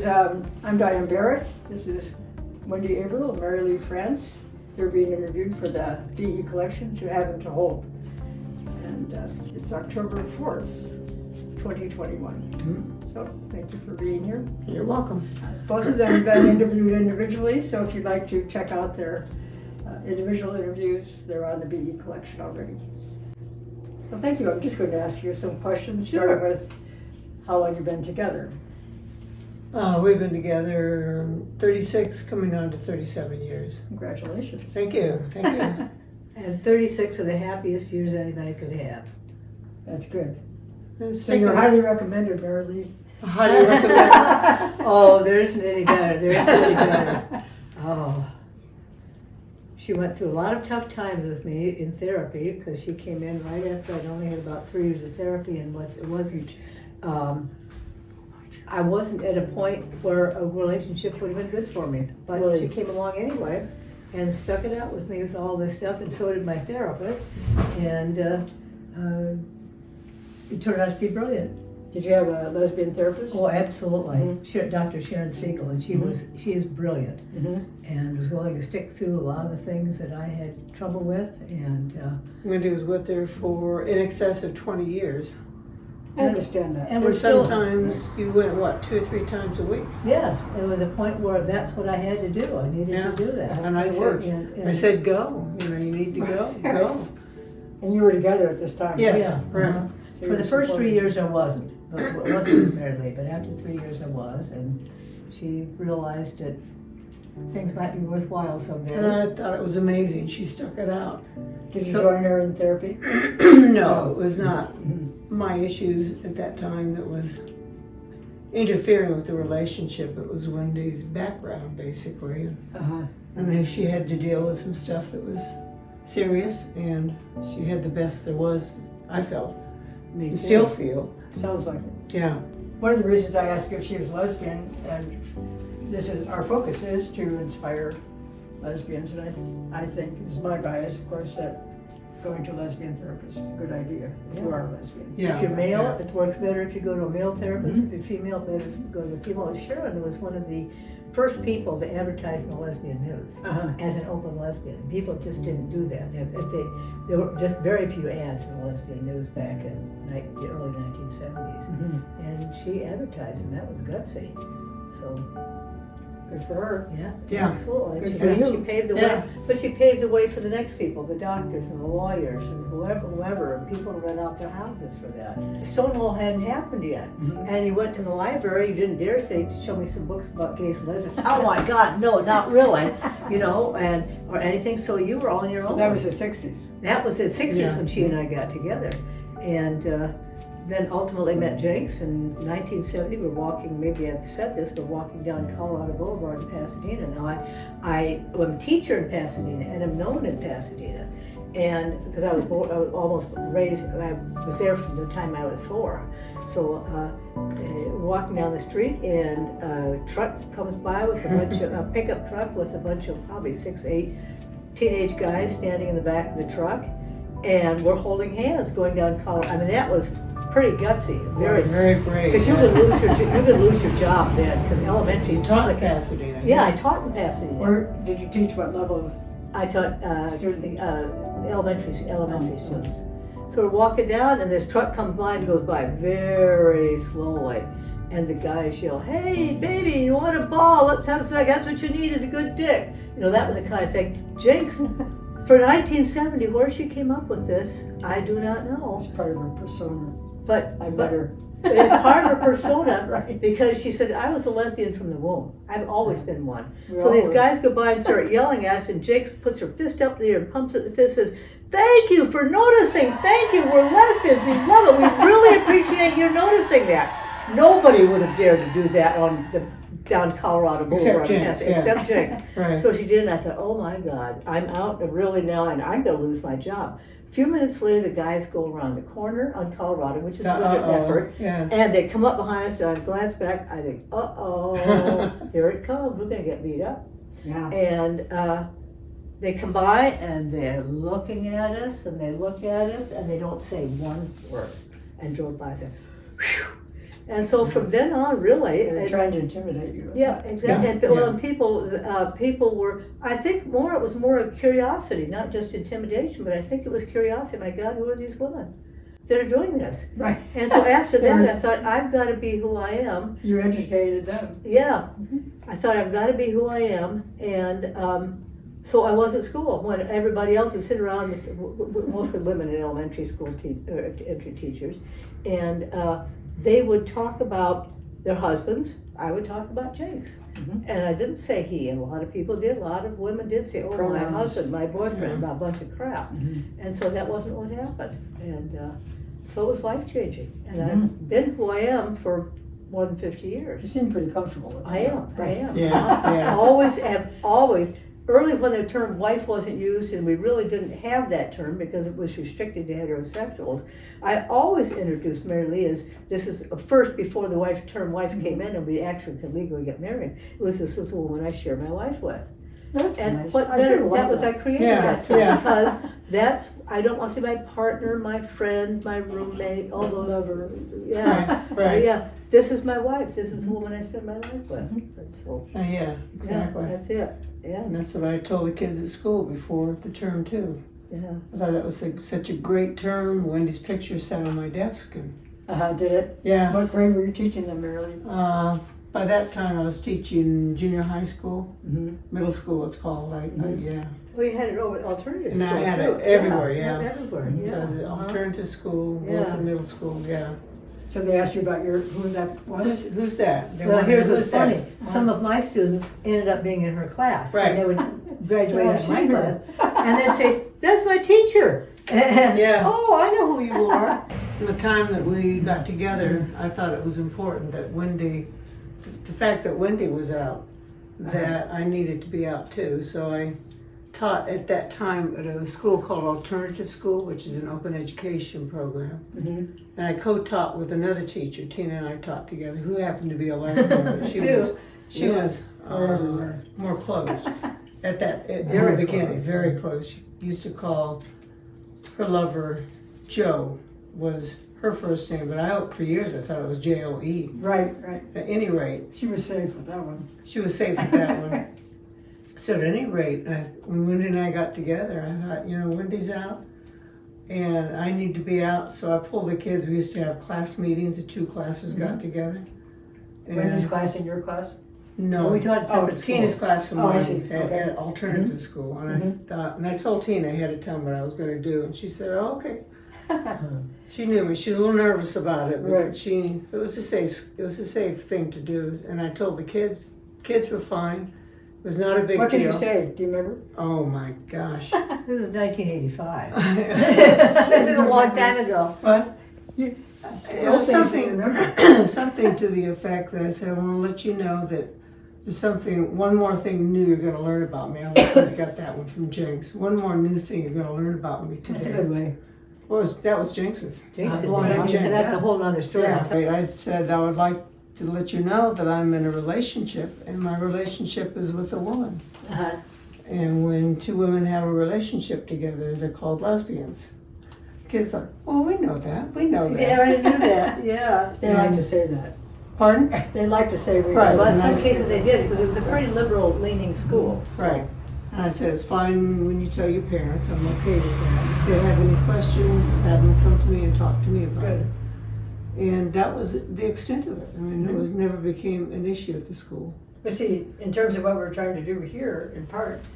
I'm Diane Barrett. This is Wendy Averill and Marilee friends. They're being interviewed for the BE collection, To Have and to Hold. And it's October 4th, 2021. So thank you for being here. You're welcome. Both of them have been interviewed individually, so if you'd like to check out their individual interviews, they're on the BE collection already. So thank you. I'm just going to ask you some questions, starting with how long you've been together. We've been together 36, coming on to 37 years. Congratulations. Thank you, thank you. And 36 are the happiest years anybody could have. That's good. It's So you're highly recommended, Marilee. highly recommend. Oh, there isn't any better. There isn't any better. Oh. She went through a lot of tough times with me in therapy because she came in right after I'd only had about 3 years of therapy, and I wasn't at a point where a relationship would have been good for me. But Really? she came along anyway and stuck it out with me with all this stuff, and so did my therapist. And it turned out to be brilliant. Did you have a lesbian therapist? Oh, absolutely. Mhm. Dr. Sharon Siegel, and she is brilliant and was willing to stick through a lot of the things that I had trouble with. And Wendy was with her for in excess of 20 years. I understand that. and we're And still, sometimes you went, what, 2 or 3 times a week? yes, it was a point where that's what I had to do. I needed Yeah. to do that. And I It said, worked. And I said, go. You know, you need to go, go. And you were together at this time? Yes. yeah, right. uh-huh. So For you the were first 3 supportive. years I wasn't, but it wasn't with Marilee, but after 3 years I was, and she realized that things might be worthwhile someday. And I thought it was amazing. She stuck it out. Did you So- join her in therapy? No, it was not my issues at that time that was interfering with the relationship. It was Wendy's background, basically. Uh-huh. I mean, she had to deal with some stuff that was serious, and she had the best there was, I felt, Me and too. still feel. Sounds like it. Yeah. One of the reasons I asked if she was lesbian, and this is our focus, is to inspire lesbians, and I think it's my bias, of course, that going to a lesbian therapist is a good idea if you are lesbian. Yeah. If you're male, Yeah. it works better if you go to a male therapist. If you're female, better if you go to a female. Sharon was one of the first people to advertise in the lesbian news Uh-huh. as an open lesbian. People just didn't do that. There were just very few ads in the lesbian news back in the early 1970s. And she advertised, and that was gutsy. So, Good for her. yeah, Yeah. absolutely. Good She- for you. She paved the Yeah. way, but she paved the way for the next people, the doctors and the lawyers and whoever, and people to rent out their houses for that. Stonewall hadn't happened yet, and you went to the library. You didn't dare say, "Show me some books about gays and lesbians." Oh my God, no, not really, and or anything. So you were on your So own. that was the 60s. That was the 60s Yeah. when she and I got together. And then ultimately met Jenks in 1970. We're walking, maybe I've said this, we're walking down Colorado Boulevard in Pasadena. Now I'm a teacher in Pasadena and I'm known in Pasadena. And because I was almost raised, I was there from the time I was 4. So walking down the street, and a truck comes by with a bunch of, a pickup truck with a bunch of probably 6, 8 teenage guys standing in the back of the truck. And we're holding hands going down Colorado. I mean, that was pretty gutsy, very brave. because you could lose your job then, because elementary. You taught in Pasadena. Yeah, I taught in Pasadena. Where did you teach? What level? I taught elementary students. So we're walking down, and this truck comes by and goes by very slowly, and the guys yell, "Hey, baby, you want a ball? Let's have some. That's what you need is a good dick." You know, that was the kind of thing. Jinx. For 1970, where she came up with this, I do not know. It's part of her persona. But I met her. it's part of her persona, Right. because she said, I was a lesbian from the womb. I've always been one. We So all these were. guys go by and start yelling at us, and Jake puts her fist up there and pumps it in the fist, says, "Thank you for noticing. Thank you. We're lesbians. We love it. We really appreciate you noticing that." Nobody would have dared to do that on the down Colorado Boulevard. Jinx, yeah. Except Jinx. Right. So she did, and I thought, oh my God, I'm out really now, and I'm going to lose my job. A few minutes later, the guys go around the corner on Colorado, which is a good effort, Yeah. and they come up behind us, and I glance back, I think, uh-oh, here it comes, we're going to get beat up. Yeah. And they come by, and they're looking at us, and they look at us, and they don't say one word, and drove by them. Whew. And so from then on, really, They were trying to intimidate you. yeah, exactly. And, well, and people were. I think it was more a curiosity, not just intimidation, but I think it was curiosity. My God, who are these women that are doing this? Right. And so after that, I thought, I've got to be who I am. You educated them. Yeah, I thought I've got to be who I am, and so I was at school when everybody else would sit around, mostly women in elementary school entry teachers, and they would talk about their husbands. I would talk about Jinx, and I didn't say he, and a lot of people did. A lot of women did say, "Oh, Pronouns. my husband, my boyfriend," about a bunch of crap, and so that wasn't what happened, and so it was life changing, and I've been who I am for more than 50 years. You seem pretty comfortable with it. I am. Yeah, I yeah. always. Early when the term wife wasn't used, and we really didn't have that term because it was restricted to heterosexuals, I always introduced Marilee as, this is first before the term wife came in and we actually could legally get married. This is the woman I share my life with. That's And nice. what I sort better, of that like was, I that. created Yeah, that term yeah. because I don't want to say my partner, my friend, my roommate, all those. Lover. Yeah, Right. yeah. This is my wife. This is the woman I spend my life with. And so, Yeah, exactly. yeah, that's it. Yeah, And that's what I told the kids at school before the term too. yeah. I thought that was such a great term. Wendy's picture sat on my desk, and Did it? yeah. What grade were you teaching them, Marilee? By that time, I was teaching junior high school, Mm-hmm. middle school. It's called. Yeah. We had it over alternative And I school had too. it everywhere, yeah. Everywhere, yeah. So it was alternative school, Yeah. Wilson Middle School. Yeah. So they asked you about who that was? Who's that? They Well, wanted here's to know what's who's that. funny. Some of my students ended up being in her class. Right. And they would graduate Oh, out of my sure. class. And they'd say, that's my teacher. Yeah. Oh, I know who you are. From the time that we got together, I thought it was important that Wendy, the fact that Wendy was out, that I needed to be out too. So I taught at that time at a school called Alternative School, which is an open education program. Mm-hmm. And I co-taught with another teacher. Tina and I taught together, who happened to be a lesbian. But she was more close at the Very beginning, close. very close. She used to call her lover Joe, was her first name, but for years I thought it was Joe. Right. At any rate, She was safe with that one. she was safe with that one. So at any rate, when Wendy and I got together, I thought, Wendy's out, and I need to be out. So I pulled the kids. We used to have class meetings. The two classes got together. Wendy's class in your class? No, We taught separate Tina's schools. class and Oh, I mine see. Okay. at alternative school, and I thought, and I told Tina ahead of time what I was going to do, and she said, "Oh, okay." She knew me. She was a little nervous about it, but Right. it was a safe thing to do. And I told the kids were fine. It was not a big What deal. did you say? Do you remember? Oh my gosh! This is 1985. It This is a long time ago. But It was Remember? something to the effect that I said, I want to let you know that there's one more thing new you're going to learn about me. I got that one from Jinx. One more new thing you're going to learn about me today. That's a good way. That was Jinx's. Jinx, Jinx. that's a whole nother story. Yeah, I said I would like to let you know that I'm in a relationship, and my relationship is with a woman. Uh-huh. And when two women have a relationship together, they're called lesbians. Kids like, well, we know that. We know that. Yeah, I knew that. Yeah. They like to say that. Pardon? They like to say we Right. know Well, in that. some cases they did because it was a pretty liberal-leaning school. So. Right. And I said, it's fine when you tell your parents. I'm okay with that. If they have any questions, have them come to me and talk to me about Good. it. And that was the extent of it. I mean, it never became an issue at the school. But see, in terms of what we're trying to do here, in part,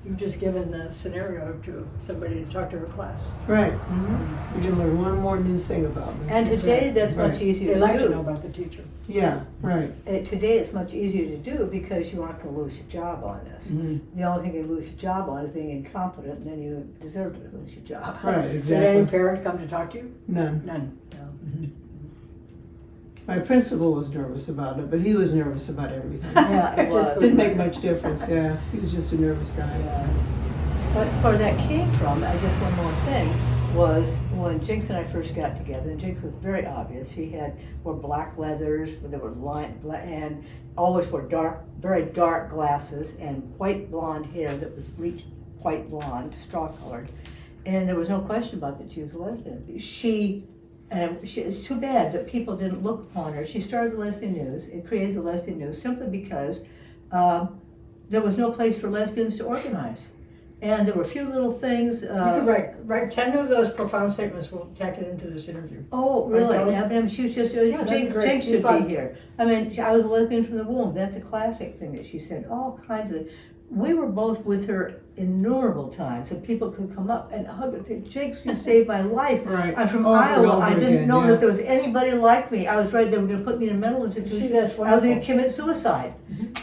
you've just given the scenario to somebody to talk to her class. Right. Mhm. You just learn one more new thing about me. And today that's Right. much easier They to like to know do. about the teacher. Yeah, right. Today it's much easier to do because you aren't going to lose your job on this. The only thing you lose your job on is being incompetent, and then you deserve to lose your job. Right, Did any exactly. parent come to talk to you? None. None. My principal was nervous about it, but he was nervous about everything. Yeah, it Just was. Didn't make much difference, yeah. He was just a nervous guy. Yeah. But where that came from, I guess one more thing, was when Jinx and I first got together, and Jinx was very obvious. He wore black leathers, there were and always wore very dark glasses and white blonde hair that was bleached white blonde, straw colored. And there was no question about that she was a lesbian. She It's too bad that people didn't look upon her. She started the Lesbian News. It created the Lesbian News simply because there was no place for lesbians to organize. And there were a few little things. You could write 10 of those profound statements. We'll tack it into this interview. Oh, really? Kelly? I mean, she was just, that'd be Jake great. should Fun. be here. I mean, I was a lesbian from the womb. That's a classic thing that she said. All kinds of. We were both with her innumerable times, so people could come up and hug her. Say, Jakes, you saved my life. Right. I'm from Over and Iowa. over I didn't again, know yeah. that there was anybody like me. I was right. They were going to put me in a mental institution. See, that's I was going wonderful. to commit suicide.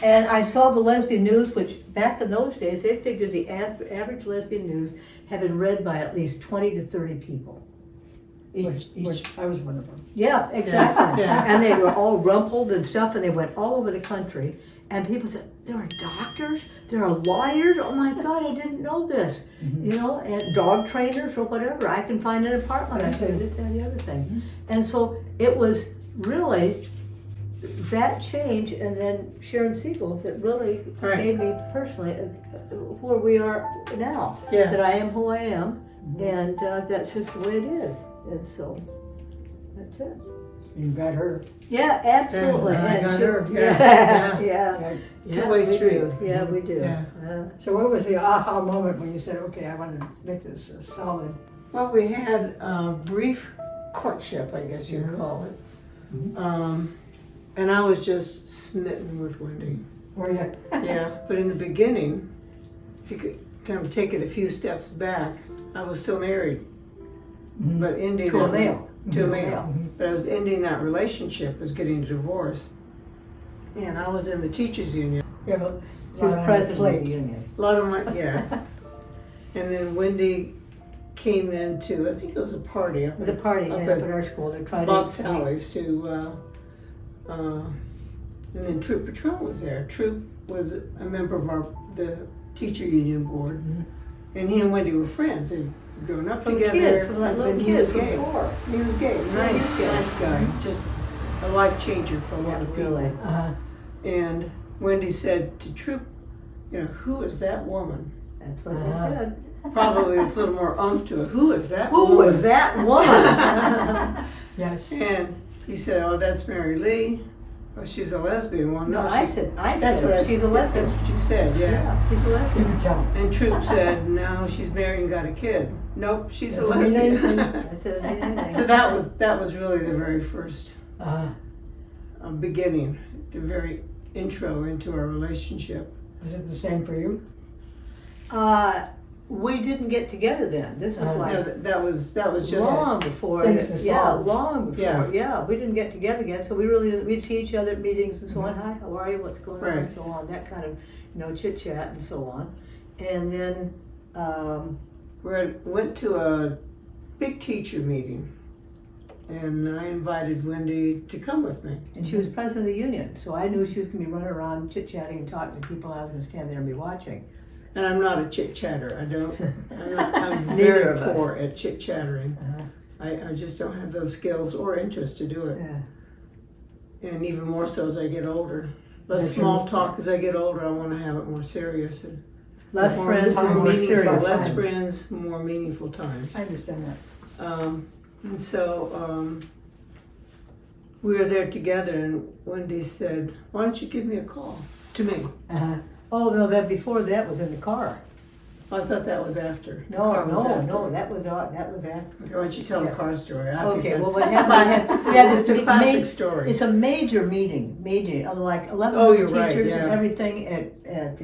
And I saw the Lesbian News, which back in those days, they figured the average lesbian news had been read by at least 20 to 30 people. Which I was one of them. Yeah, exactly. Yeah. And they were all rumpled and stuff, and they went all over the country. And people said, there are doctors, there are lawyers, oh my God, I didn't know this. You know, and dog trainers or whatever. I can find an apartment, I can do this and the other thing. And so it was really that change, and then Sharon Siegel, that really Right. made me personally where we are now. Yeah. That I am who I am, and that's just the way it is. And so, that's it. You got her. Yeah, absolutely. Yeah, I And got she- her. Yeah, Yeah. yeah. Yeah. Two-way we street. do. Yeah, we do. Yeah. So what was the aha moment when you said, okay, I want to make this solid? Well, we had a brief courtship, I guess you'd call it. And I was just smitten with Wendy. Were you? Yeah, but in the beginning, if you could kind of take it a few steps back, I was still married. But ending To a that- male. To a male. But I was ending that relationship, was getting a divorce. And I was in the teachers union. You have a She was lot on president your of the plate. union. A lot of my, yeah. And then Wendy came into, I think it was a party up With a party Up up at at our school, they tried Bob to. Sally's to, and then Troop Patron was there. Troop was a member of the teacher union board, and he and Wendy were friends. They'd grown up From together. kids, from like little and he was kids gay. before. He was gay. Nice guy. Just a life changer for a lot of people. Really. And Wendy said to Troop, you know, who is that woman? That's what I said. Probably with a little more oomph to it. Who is that Who woman? was that woman? Yes. And he said, oh, that's Marilee. Well, she's a lesbian. Well, No, no, I she- said, That's what I she's a said. lesbian. That's what you said, yeah. Yeah, she's a You lesbian. could tell. And Troop said, no, she's married and got a kid. Nope, she's a Doesn't mean lesbian. anything. I said, anything. So that was really the very first beginning, the very intro into our relationship. Was it the same for you? We didn't get together then. This was Oh. like No, that was just long before. Things to Yeah, solve. long before. Yeah. Yeah, we didn't get together again, so we really didn't. We'd see each other at meetings and so on. Hi, how are you? What's going on? And Right. so on. That kind of, chit chat and so on. And then, went to a big teacher meeting, and I invited Wendy to come with me. and she was president of the union, so I knew she was going to be running around chit chatting and talking to people. I was going to stand there and be watching. And I'm not a chit chatter. I'm Neither very of us. poor at chit chattering. I just don't have those skills or interest to do it. Yeah. And even more so as I get older. Less Is that small true? talk as I get older. I want to have it more serious. And Less more friends and more meaningful. serious. Less times. friends, more meaningful times. I understand that. And so we were there together, and Wendy said, "Why don't you give me a call?" To me. Oh no, that before that was in the car. I thought that was after. The No, car was after. no, that was after. Okay, why don't you tell Yeah. the car story? I think Okay, well, that's- what happened? Yeah, it's a this classic story. It's a major meeting, of like 11 Oh, you're right, teachers yeah. and everything at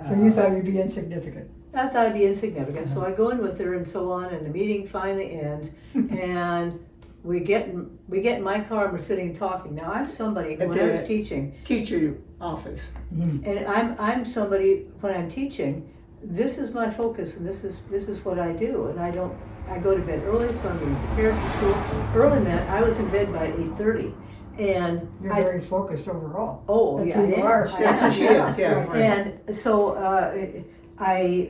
So you thought you'd be insignificant. I thought it'd be insignificant, so I go in with her and so on, and the meeting finally ends, and we get in my car and we're sitting talking. Now I'm somebody At when I the- was teaching, Teacher office. and I'm somebody when I'm teaching. This is my focus, and this is what I do, and I go to bed early, so I'm being prepared for school. Early meant I was in bed by 8:30, and You're I very focused overall. oh That's yeah, who you I am. are. I That's am, who she is, yeah, right. And so I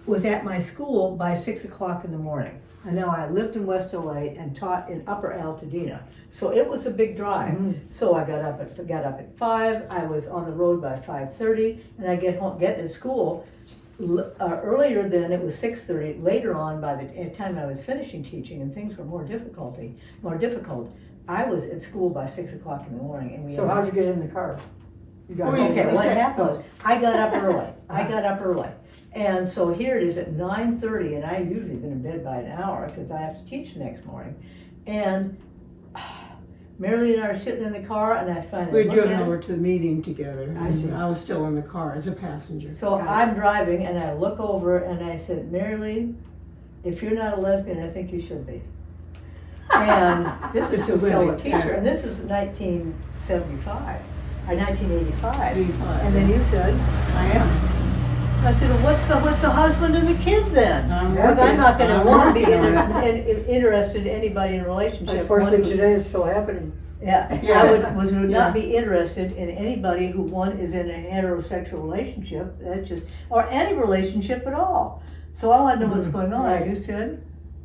was at my school by 6 o'clock in the morning. And now I lived in West LA and taught in Upper Altadena. So it was a big drive. So I got up at 5, I was on the road by 5:30, and I get to school earlier then it was 6:30. Later on, by the time I was finishing teaching and things were more difficult, I was at school by 6 o'clock in the morning. And we So how'd you get in the car? You got Oh, Okay, yeah. what happened was, I got up early. And so here it is at 9:30, and I've usually been in bed by an hour, because I have to teach the next morning. And Marilee and I are sitting in the car, and I find We had driven over to the meeting together. I see. I was still in the car as a passenger. So I'm driving, and I look over, and I said, Marilee, if you're not a lesbian, I think you should be. And this is a fellow teacher, and this is 1975, or 1985. 85. And then you said, I am. I said, well, what's with the husband and the kid then? I'm Because I'm not working, gonna I'm want to be working on interested in anybody in a relationship. Unfortunately, One who- today it's still happening. Yeah, Yeah. would Yeah. not be interested in anybody who one is in a heterosexual relationship, or any relationship at all. So I want to know what's going on, Right. and you said?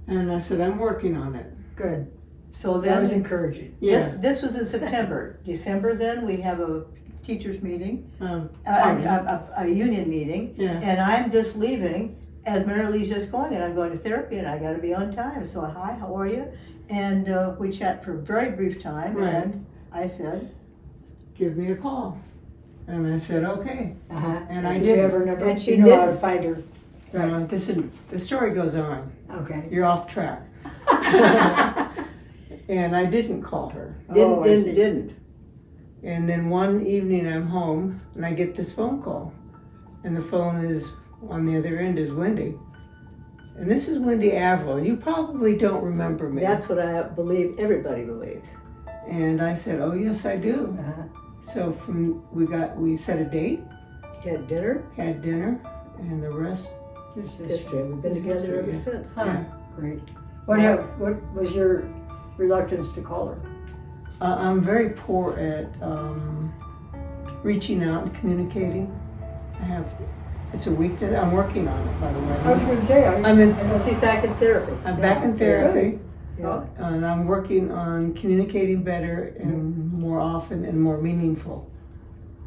And I said, I'm working on it. Good. So That was then, encouraging. Yeah. this was in September. December then, we have a teachers meeting, Um, a union meeting, yeah. and I'm just leaving as Marilee's just going, and I'm going to therapy, and I gotta be on time. So, hi, how are you? And we chat for a very brief time, Right. and I said, Give me a call. And I said, okay. Uh-huh. And I Did did. you have her number? And she You know how did. to find her. The story goes on. Okay. You're off track. And I didn't call her. Oh, I see. didn't. And then one evening I'm home and I get this phone call. And the phone is, on the other end is Wendy. And this is Wendy Averill. You probably don't remember me. That's what I believe everybody believes. And I said, oh yes I do. Uh-huh. So we set a date, Had dinner, had dinner, and the rest is history. We've been It's together history, ever yeah. since. Yeah. Great. What was your reluctance to call her? I'm very poor at reaching out and communicating. It's a weakness. I'm working on it, by the I was way. going to say, She's back in therapy. I'm back in therapy, Yeah. and I'm working on communicating better and more often and more meaningful.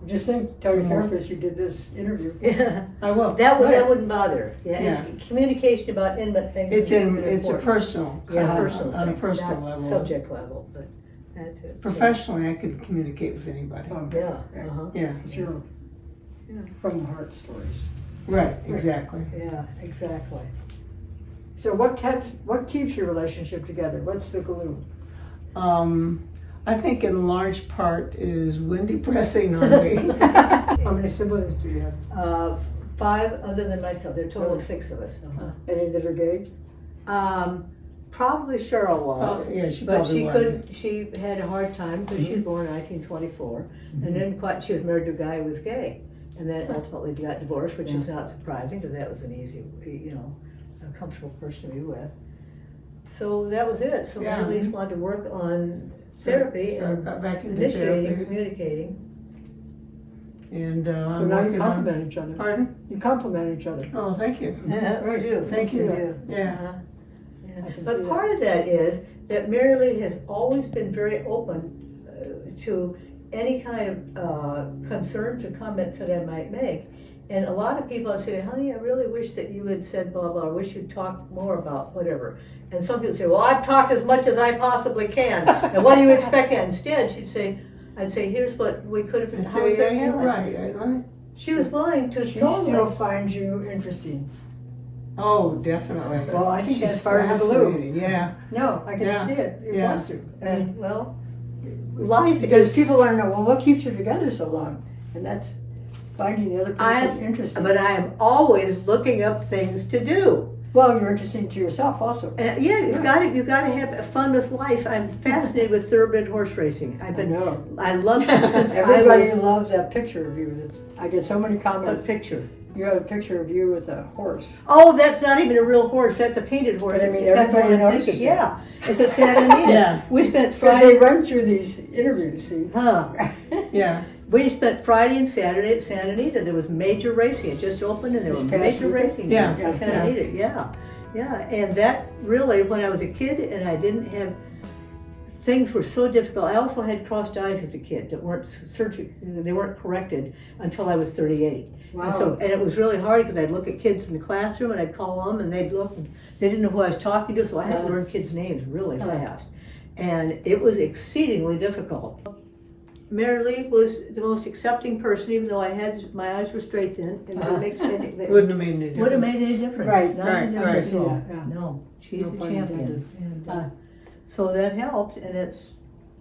just tell your Mhm. therapist you did this interview. Yeah. I will. That wouldn't bother. Yeah, Yeah. it's communication about intimate things. It's and things that are it's a important. personal, Yeah, on personal a thing, personal not level. subject level, but that's it. So, Professionally, I can communicate with anybody. yeah, Yeah. uh-huh, Yeah, It's your Yeah. from the heart stories. right, exactly. yeah, exactly. So what keeps your relationship together? What's the glue? I think in large part is Wendy pressing on me. How many siblings do you have? 5 other than myself. There are a total of 6 of us. Uh-huh. Any that are gay? Probably Cheryl was. Oh, yeah, she But probably she was. couldn't, she had a hard time because she was born in 1924. And then she was married to a guy who was gay. And then ultimately got divorced, which is not surprising because that was an easy, a comfortable person to be with. So that was it. So Yeah. Marilee wanted to work on therapy So I and got back into initiating, therapy, communicating. and So I'm now you working on. complement each other. Pardon? You complement each other. Oh, thank you. Yeah, we do. Thank We you. do. Yeah. Uh-huh. I Yeah. can see But part of that is that Marilee has always been very open to any kind of concerns or comments that I might make. And a lot of people say, honey, I really wish that you had said blah, blah, I wish you'd talked more about whatever. And some people say, well, I've talked as much as I possibly can. And what do you expect? Instead, I'd say, here's what we could have, And how we say, could yeah, have you're handled it. right. She was willing to She totally. still finds you interesting. Oh, definitely. Well, I think She's that's part of the glue. fascinating, yeah. No, I can Yeah. see it. You Yeah. must to. And, well, life Because is. people want to know, well, what keeps you together so long? And that's finding the other person interesting. But I am always looking up things to do. Well, you're interesting to yourself also. Yeah, you've got to have fun with life. I'm fascinated with thoroughbred horse racing. I know. I love it since Everybody I was loves that picture of you. I get so many a comments. picture. You have a picture of you with a horse. Oh, that's not even a real horse. That's a painted horse. But I mean, That's what everybody I'm notices thinking. that. Yeah, it's a Santa Anita. Yeah. We spent Because they Friday. run through these interviews, see? Huh. Yeah. We spent Friday and Saturday at Santa Anita. There was major racing. It just opened, and there was This past major weekend? racing Yeah. at Santa Anita. Yeah, yeah. And that really, when I was a kid and I didn't have things were so difficult. I also had crossed eyes as a kid that weren't they weren't corrected until I was 38. Wow. And it was really hard because I'd look at kids in the classroom and I'd call them and they'd look and they didn't know who I was talking to, so I had to learn kids' names really fast. And it was exceedingly difficult. Marilee was the most accepting person, even though my eyes were straight then. And Wouldn't have made any difference. Wouldn't have made any difference. Right, Not right, any right. difference at all. Yeah. No, she's No a pun champion. intended. And, so that helped, and it's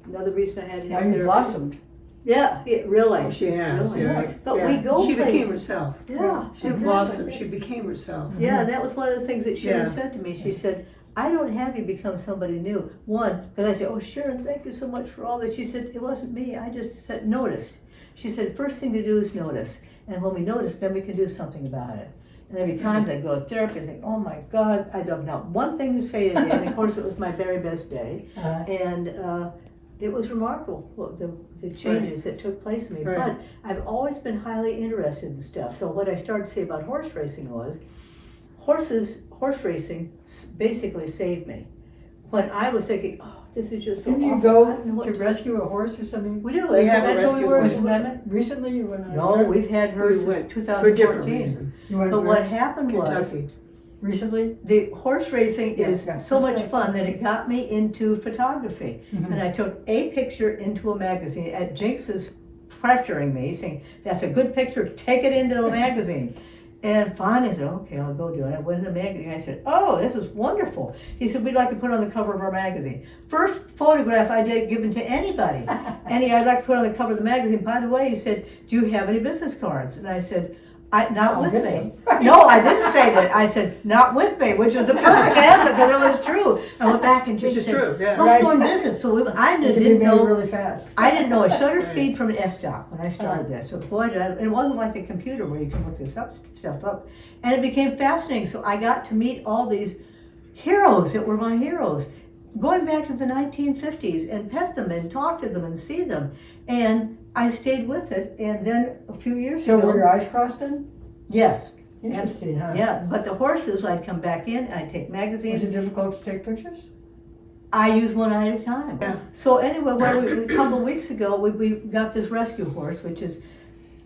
another reason I had to Now have you've therapy. blossomed. Yeah, really. Oh, she has, Really. yeah. But yeah. we go She places. became herself. Yeah, She exactly. blossomed. She became herself. Yeah, and that was one of the things that Sharon Yeah. said to me. She said, I don't have you become somebody new. One, because I said, oh, Sharon, thank you so much for all that. She said, it wasn't me. I just said, noticed. She said, first thing to do is notice. And when we notice, then we can do something about it. And there'd be times I'd go to therapy and think, oh my God, I don't know one thing to say today. And of course, it was my very best day. And it was remarkable, the changes that took place in me. Right. But I've always been highly interested in stuff. So what I started to say about horse racing was, horse racing basically saved me. When I was thinking, oh, this is just so Didn't you awful, I don't know go what to rescue a horse or something? We do. We have a That's where rescue we were. horse. Wasn't that recently you went on? a No, trip? we've had her We since went 2014. for a different reason. You went But where? what happened was, Kentucky. Recently? the horse racing is Yes, so that's much right. fun that it got me into photography. Mhm. And I took a picture into a magazine. At Jinx is pressuring me, saying, that's a good picture, take it into a magazine. And finally I said, okay, I'll go do it. I went in the magazine. I said, oh, this is wonderful. He said, we'd like to put it on the cover of our magazine. First photograph I did given to anybody. And I'd like to put it on the cover of the magazine. By the way, he said, do you have any business cards? And I said, not I'll with get me. some. No, I didn't say that. I said, not with me, which was the perfect answer because it was true. I went back and Which just is said, true, yeah. let's Right. go in business. So I It can be didn't made know. really fast. I didn't know a shutter Right. speed from an S-stop when I started this. So boy, and it wasn't like a computer where you can look this stuff up. And it became fascinating. So I got to meet all these heroes that were my heroes, going back to the 1950s and pet them and talk to them and see them. And I stayed with it. And then a few years So ago. were your eyes crossed then? Yes. Interesting, huh? Yeah, but the horses, I'd come back in, I'd take Was magazines. it difficult to take pictures? I use one eye at a time. Yeah. So anyway, a couple of weeks ago, we got this rescue horse, which is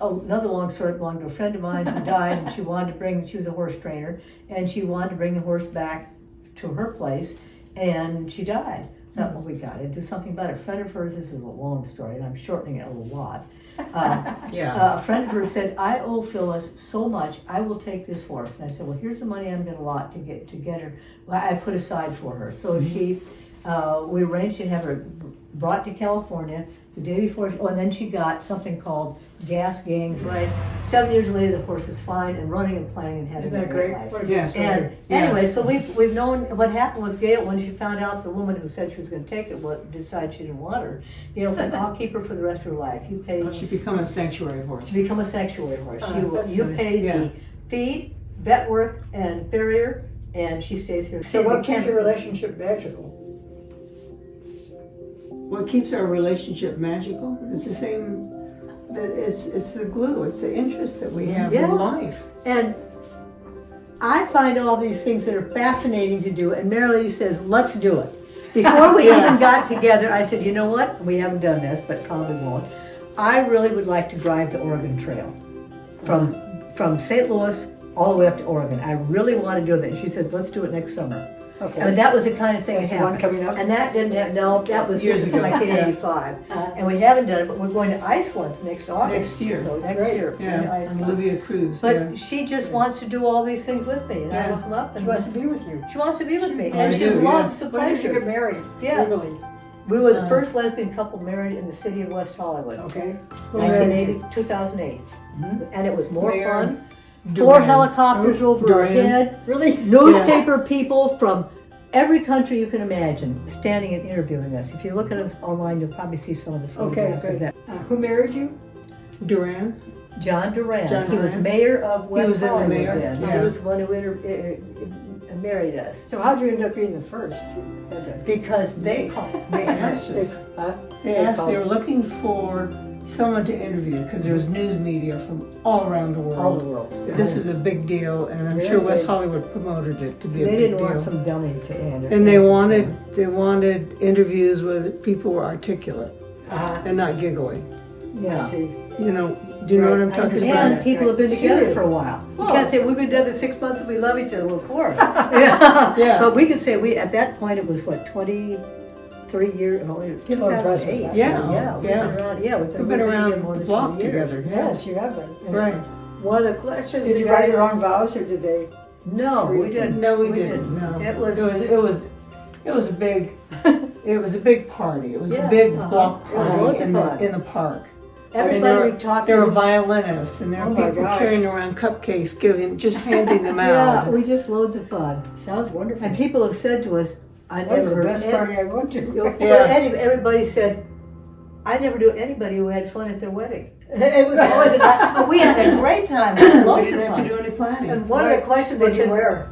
another long story. It belonged to a friend of mine who died, and she was a horse trainer, and she wanted to bring the horse back to her place, and she died. I thought, well, we got to do something about it. A friend of hers, this is a long story, and I'm shortening it a lot. Yeah. A friend of hers said, I owe Phyllis so much, I will take this horse. And I said, well, here's the money I'm going to allot to get her, well, I put aside for her. So we arranged to have her brought to California the day before, and then she got something called gas gangs, right? 7 years later, the horse is fine and running and playing and having Isn't that a great great? life. What a Yeah. good story. And anyway, so we've known what happened was Gail, when she found out the woman who said she was going to take it decided she didn't want her. Gail said, I'll keep her for the rest of her life. You pay Well, she become a sanctuary horse. to become a sanctuary horse. That's You nice. pay Yeah. the feed, vet work, and farrier, and she stays here. So what keeps your relationship magical? What keeps our relationship magical is the same. It's the glue. It's the interest that we have Yeah. in life. And I find all these things that are fascinating to do, and Marilee says, let's do it. Before we Yeah. even got together, I said, you know what? We haven't done this, but probably won't. I really would like to drive the Oregon Trail from St. Louis all the way up to Oregon. I really want to do that. And she said, let's do it next summer. Okay. I mean, that was the kind of thing That's that the one happened. coming up? And that didn't have, no, that was Years this is ago, 1985. And we haven't done it, but we're going to Iceland next August. Next year. So next Great. year. we're going to Yeah, Iceland. and Olivia Cruz. But yeah. she just wants to do all these things with me, and I Yeah. look them up, She and wants to be with you. she wants to be with me, I and she do, yeah. loves the When did you get pleasure. married? Yeah. Legally. We were the first lesbian couple married in the city of West Hollywood, Okay. Who married you? 2008, Mhm. and it was more Mayor fun. Duran. 4 helicopters over our Duran. head, Really? newspaper people from every country you can imagine standing and interviewing us. If you look at us online, you'll probably see some of the Okay, photographs of good. that. Who married you? Duran. John Duran. John He was Duran. mayor of West was in the Hollywood mayor, then. yeah. He was the one who married us. So how'd you end up being the first? Because they called. They asked us. Huh? They asked. They were looking for someone to interview because there was news media from all around the world. All the world. This was a big deal, and I'm Very sure West big. Hollywood promoted it to be a They big didn't deal. want some dummy to enter. And they wanted interviews where people were articulate and not giggly. I Yeah. see. You know, do you know what I'm talking about? And people have been together Serious. for a while. You Oh. can't say we've been together 6 months and we love each other. Well, of course. Yeah. Yeah. But we could say at that point it was what 23 years. Oh, People are impressed with 2008. that. Yeah. We've Yeah. been around. Yeah, We've been around more the than block 20 years. together. Yeah. Yes, you have been. And Right. One of the questions. Did you the write guys- your own vows, or did they? No, we didn't. No, we didn't. No. It was. It was a big it was a big party. It was Yeah, a big uh-huh. block It was party loads of in fun. the park. Everybody we talked There were to. violinists and there Oh were my people gosh. carrying around cupcakes, just handing them Yeah, out. we just loads of fun. Sounds wonderful. And people have said to us, "I That was never the heard best any- party I went to. Well, everybody said, I never knew anybody who had fun at their wedding. It was always but we had a great time. We had We loads didn't of have to do fun. any planning. And one of the questions they What did you said, wear?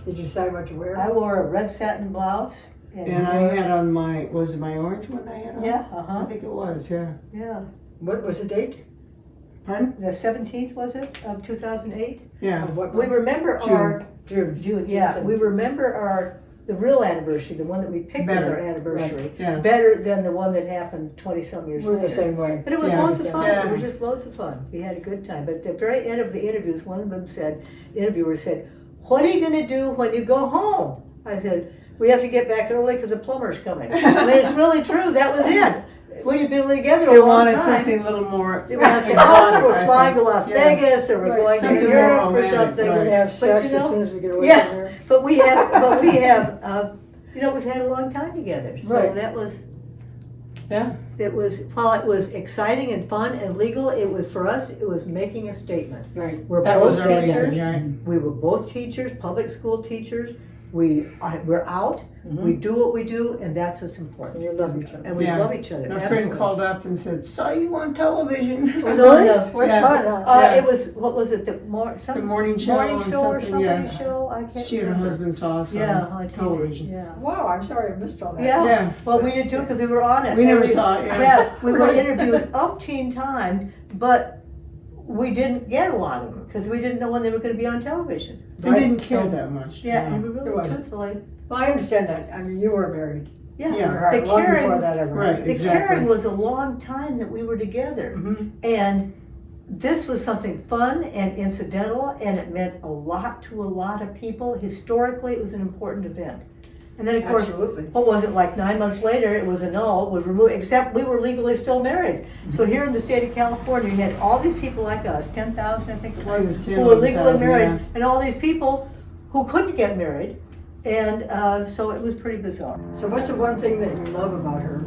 Did you decide what to wear? I wore a red satin blouse. And I had on was it my orange one I had on? Yeah, I think it was, yeah. yeah. What was the date? Pardon? The 17th, was it, of 2008? Yeah. Of what We month? remember our, June. yeah, we remember the real anniversary, the one that we picked as our Better. anniversary, Yeah. better than the one that happened 20-some years We're later. the same way. But it was Yeah. loads of fun. Yeah. It was just loads of fun. We had a good time. But at the very end of the interviews, one of them said, the interviewer said, "What are you going to do when you go home?" I said, "We have to get back early because the plumber's coming." I mean, it's really true. That was it. We've been together They a long wanted time. something a little more They wanted to say, exotic, "Oh, we're I flying to think. Las Yeah. Vegas, or we're Right. going Something to more Europe or romantic, something." We're right. gonna have sex But, you as know, soon as we get away yeah. from here. But we have, we've had a long time together. So Right. that was. Yeah. While it was exciting and fun and legal, it was for us, it was making a statement. Right. We're That both was our teachers. reason, right? We were both teachers, public school teachers. We're out, Mhm. we do what we do, and that's what's And important. you love each other. And we Yeah. love each other. And a friend absolutely. called up and said, "Saw you on television." It was on the, What Yeah. fun, huh? Yeah. it was, what was it, the morning show morning show or on something something, yeah. show? I can't She and her remember. husband saw us Yeah, on on television. Yeah. Wow, I'm sorry I missed all that. Yeah. Yeah. Well, we did too, because we were on it. We And never saw it, yeah. Yeah, we were interviewed umpteen times, but we didn't get a lot of them, because we didn't know when they were gonna be on television. They Right. didn't care So- that much. Yeah, No, and we it really, wasn't. truthfully, Well, I understand that. I mean, you were married. yeah. Yeah. Your heart The long caring- before that ever Right. happened. The Exactly. caring was a long time that we were together. Mhm. And this was something fun and incidental, and it meant a lot to a lot of people. Historically, it was an important event. And then, of course, Absolutely. what was it, like 9 months later, it was annulled, was removed, except we were legally still married. So here in the state of California, you had all these people like us, 10,000, I think it Was was, it who were legally 10,000, married, yeah. and all these people who couldn't get married. And so it was pretty bizarre. So what's the one thing that you love about her?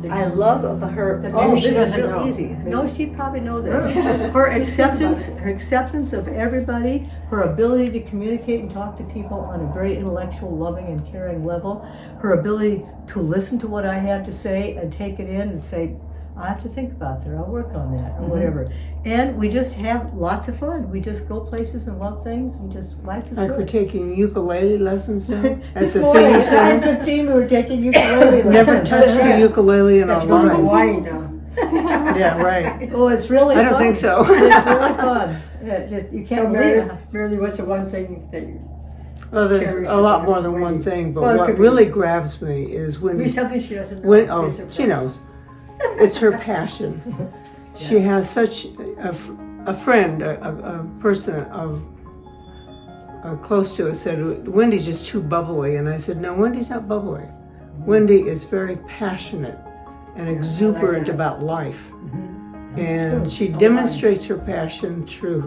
I love her. That Oh, maybe she this is doesn't real know. easy. Maybe. No, she probably know this. Really? Her Just think about acceptance of everybody, her ability to communicate and talk to people on a very intellectual, loving, and caring level, her ability to listen to what I have to say and take it in and say, I have to think about that, I'll work on that, or whatever. And we just have lots of fun. We just go places and love things, and just life is Like we're good. taking ukulele lessons now at This the morning senior at center. 9:15, we were taking ukulele Never lessons. touched a ukulele in You our have to go to lives. Hawaii now. Yeah, right. Oh, it's really I fun. don't think so. It's really fun. You So can't believe it. Marilee, what's the one thing that you, Well, there's Cherish a lot it, more than Wendy. one thing, but Well, it what could be- really grabs me is maybe when something she doesn't know? oh, Be she surprised. knows. It's her passion. She Yes. has such a friend, a person of close to us said, Wendy's just too bubbly. And I said, no, Wendy's not bubbly. Wendy is very passionate and exuberant that. about life. That's And true. she A lot. demonstrates her passion through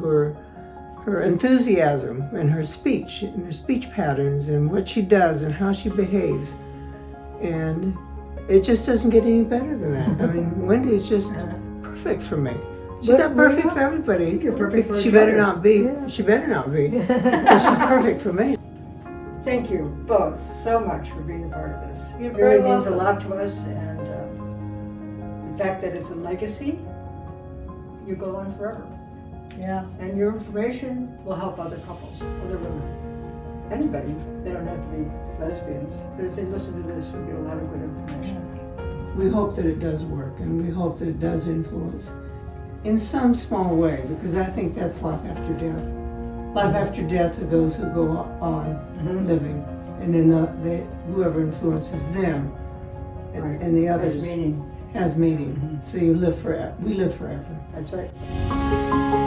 her enthusiasm and her speech patterns and what she does and how she behaves. And it just doesn't get any better than that. I mean, Wendy is just perfect for me. She's But not we're perfect not- for everybody. I think you're perfect for She each better other. not be. Yeah. She better not be. But she's perfect for me. Thank you both so much for being a part of this. You're It very really means a welcome. lot to us, and the fact that it's a legacy, you go on forever. Yeah. And your information will help other couples, other women, anybody. They don't have to be lesbians, but if they listen to this, they'll get a lot of good information. we hope that it does work, and we hope that it does influence in some small way, because I think that's life after death. Life after death are those who go on living, and then whoever influences them, and the others Has meaning. has meaning. So you live forever. We live forever. That's right.